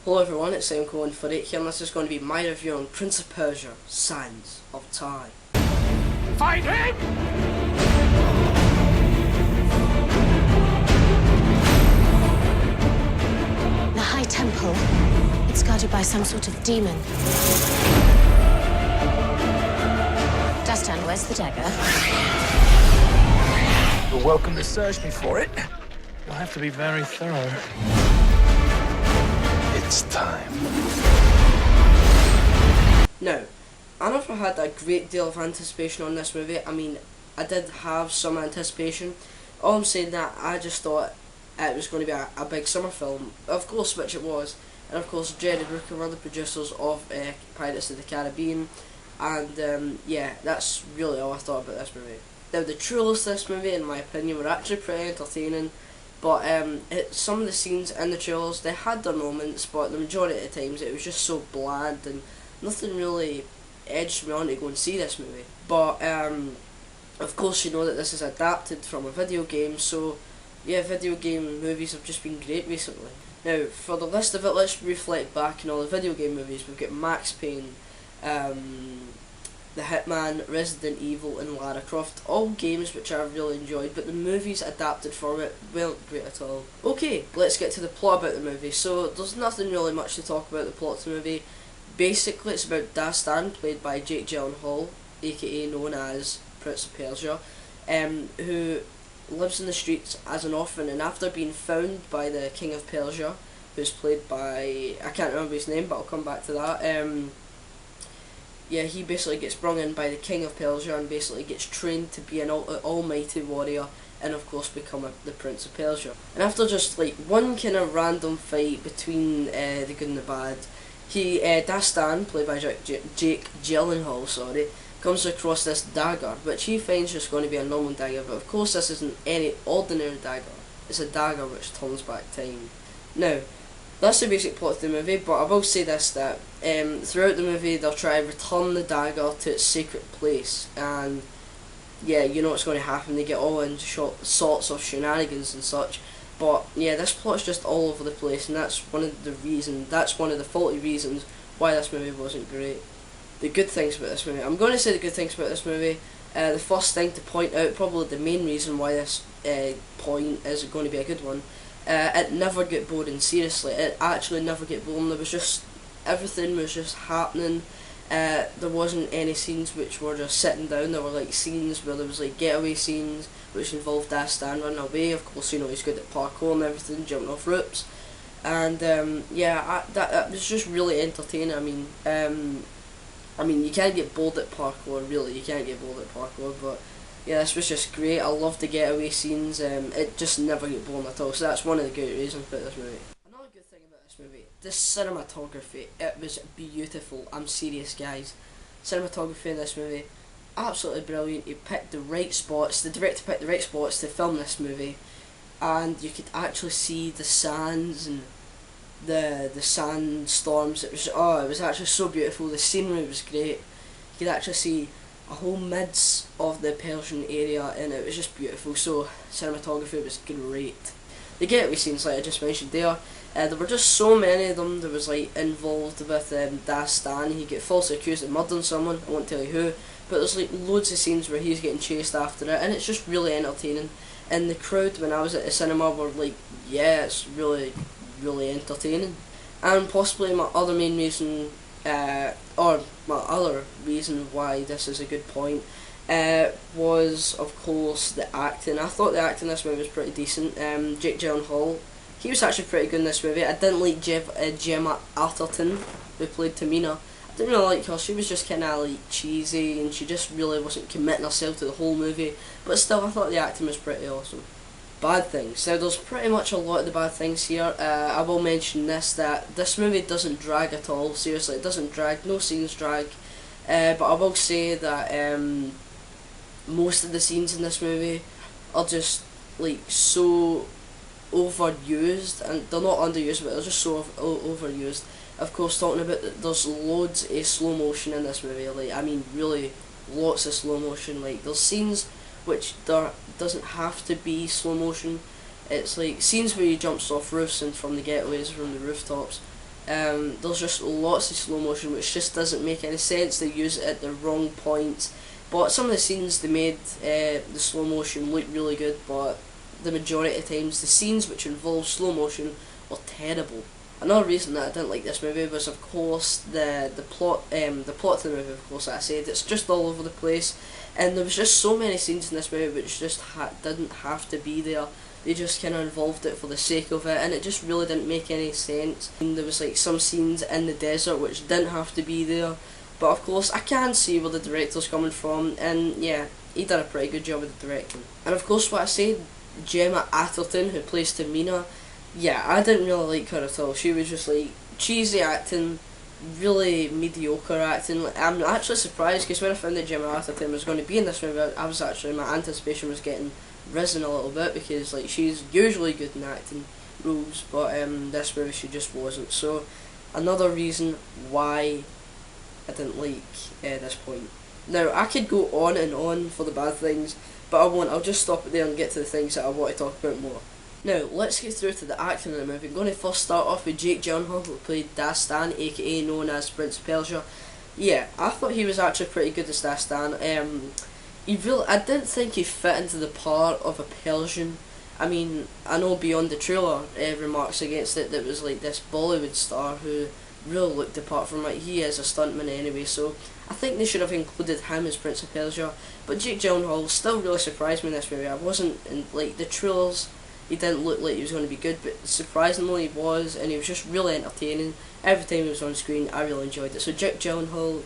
Hello everyone, it's Sam Cohen for 8 here, and this is going to be my review on Prince of Persia, Sands of Time. Fight him! The High Temple. It's guarded by some sort of demon. Dastan, where's the dagger? You're welcome to search me for it. You'll have to be very thorough. It's time. Now, I never had a great deal of anticipation on this movie. I mean, I did have some anticipation. All I'm saying that I just thought it was going to be a big summer film. Of course, which it was. And of course, Jerry Bruckheimer were the producers of Pirates of the Caribbean. And yeah, that's really all I thought about this movie. Now, the trailers to this movie, in my opinion, were actually pretty entertaining. But some of the scenes in the trailers, they had their moments, but the majority of the times it was just so bland and nothing really edged me on to go and see this movie. But of course, you know that this is adapted from a video game, so yeah, video game movies have just been great recently. Now, for the list of it, let's reflect back on all the video game movies. We've got Max Payne, The Hitman, Resident Evil and Lara Croft, all games which I really enjoyed, but the movies adapted from it weren't great at all. Okay, let's get to the plot about the movie. So there's nothing really much to talk about the plot of the movie. Basically it's about Dastan, played by Jake Gyllenhaal, aka known as Prince of Persia, who lives in the streets as an orphan, and after being found by the King of Persia, who's played by, I can't remember his name but I'll come back to that, yeah, he basically gets brought in by the King of Persia and basically gets trained to be an almighty warrior and of course become the Prince of Persia. And after just like one kind of random fight between the good and the bad, Dastan, played by Jake Gyllenhaal, comes across this dagger, which he finds just going to be a normal dagger, but of course this isn't any ordinary dagger, it's a dagger which turns back time. Now, that's the basic plot of the movie, but I will say this, that throughout the movie they'll try to return the dagger to its sacred place, and yeah, you know what's going to happen, they get all into sorts of shenanigans and such, but yeah, this plot's just all over the place, and that's one of the faulty reasons why this movie wasn't great. The good things about this movie, I'm going to say the good things about this movie. The first thing to point out, probably the main reason why this point is going to be a good one, it never get boring, seriously, it actually never get boring. There was just, everything was just happening. There wasn't any scenes which were just sitting down. There were like scenes where there was like getaway scenes which involved Dastan running away. Of course, you know, he's good at parkour and everything, jumping off ropes, and yeah, that was just really entertaining. I mean, you can't get bored at parkour, really, you can't get bored at parkour, but yeah, this was just great. I love the getaway scenes, it just never get boring at all, so that's one of the good reasons about this movie. Another good thing about this movie, the cinematography, it was beautiful. I'm serious, guys. Cinematography in this movie, absolutely brilliant. He picked the right spots, the director picked the right spots to film this movie, and you could actually see the sands and the sandstorms. It was actually so beautiful. The scenery was great. You could actually see a whole midst of the Persian area, and it was just beautiful. So cinematography was great. The getaway scenes, like I just mentioned there were just so many of them. There was like involved with Dastan. He get falsely accused of murdering someone. I won't tell you who, but there's like loads of scenes where he's getting chased after it, and it's just really entertaining. And the crowd when I was at the cinema were like, yeah, it's really entertaining. And possibly my other main reason, or my other reason why this is a good point, was of course the acting. I thought the acting in this movie was pretty decent. Jake Gyllenhaal, he was actually pretty good in this movie. I didn't like Gemma Arterton, who played Tamina. I didn't really like her. She was just kind of like cheesy, and she just really wasn't committing herself to the whole movie. But still, I thought the acting was pretty awesome. Bad things. Now, there's pretty much a lot of the bad things here. I will mention this, that this movie doesn't drag at all. Seriously, it doesn't drag. No scenes drag. But I will say that most of the scenes in this movie are just like so overused, and they're not underused, but they're just so overused. Of course, talking about there's loads of slow motion in this movie. Like, I mean, really, lots of slow motion. Like, there's scenes which there doesn't have to be slow motion. It's like scenes where he jumps off roofs and from the getaways, from the rooftops. There's just lots of slow motion which just doesn't make any sense. They use it at the wrong point. But some of the scenes they made the slow motion look really good, but the majority of times the scenes which involve slow motion were terrible. Another reason that I didn't like this movie was, of course, the plot to the movie. Of course, like I said, it's just all over the place, and there was just so many scenes in this movie which just didn't have to be there. They just kind of involved it for the sake of it, and it just really didn't make any sense. And there was like some scenes in the desert which didn't have to be there, but of course I can see where the director's coming from, and yeah, he did a pretty good job with the directing. And of course, what I said, Gemma Atherton, who plays Tamina, yeah, I didn't really like her at all. She was just like cheesy acting, really mediocre acting. Like, I'm actually surprised, because when I found that Gemma Atherton was going to be in this movie, I was actually, my anticipation was getting risen a little bit, because like she's usually good in acting roles, but this movie she just wasn't. So another reason why I didn't like this point. Now I could go on and on for the bad things, but I won't. I'll just stop it there and get to the things that I want to talk about more. Now let's get through to the acting in the movie. I'm going to first start off with Jake Gyllenhaal, who played Dastan, aka known as Prince of Persia. Yeah, I thought he was actually pretty good as Dastan. I didn't think he fit into the part of a Persian. I mean, I know beyond the trailer remarks against it that was like this Bollywood star who really looked the part from it. He is a stuntman anyway, so I think they should have included him as Prince of Persia. But Jake Gyllenhaal still really surprised me in this movie. I wasn't in like the trailers. He didn't look like he was going to be good, but surprisingly he was, and he was just really entertaining. Every time he was on screen, I really enjoyed it. So Jake Gyllenhaal,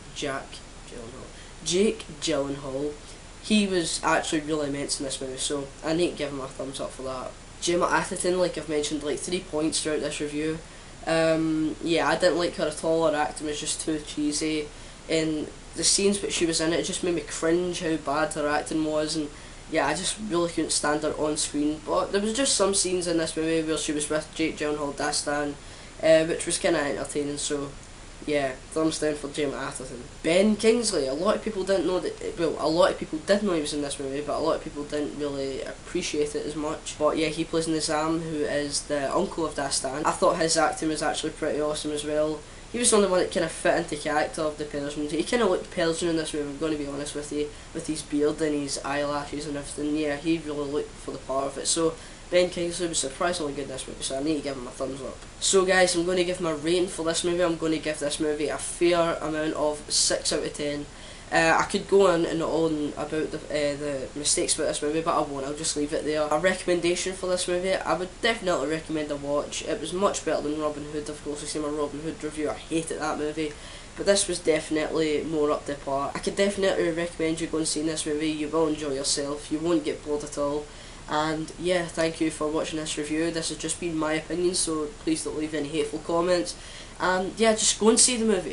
he was actually really immense in this movie, so I need to give him a thumbs up for that. Gemma Atherton, like I've mentioned, like 3 points throughout this review. Yeah, I didn't like her at all. Her acting was just too cheesy, and the scenes which she was in, it just made me cringe how bad her acting was, and yeah, I just really couldn't stand her on screen. But there was just some scenes in this movie where she was with Jake Gyllenhaal, Dastan, which was kind of entertaining, so yeah, thumbs down for Gemma Atherton. Ben Kingsley, a lot of people didn't know that, well, a lot of people did know he was in this movie, but a lot of people didn't really appreciate it as much. But yeah, he plays Nizam, who is the uncle of Dastan. I thought his acting was actually pretty awesome as well. He was the only one that kind of fit into character of the Persian. He kind of looked Persian in this movie, I'm going to be honest with you, with his beard and his eyelashes and everything. Yeah, he really looked for the part of it. So Ben Kingsley was surprisingly good in this movie, so I need to give him a thumbs up. So guys, I'm going to give my rating for this movie. I'm going to give this movie a fair amount of 6 out of 10. I could go on and on about the mistakes about this movie, but I won't. I'll just leave it there. A recommendation for this movie, I would definitely recommend a watch. It was much better than Robin Hood. Of course, I see my Robin Hood review. I hated that movie, but this was definitely more up to par. I could definitely recommend you go and see this movie. You will enjoy yourself. You won't get bored at all. And yeah, thank you for watching this review. This has just been my opinion, so please don't leave any hateful comments. And yeah, just go and see the movie.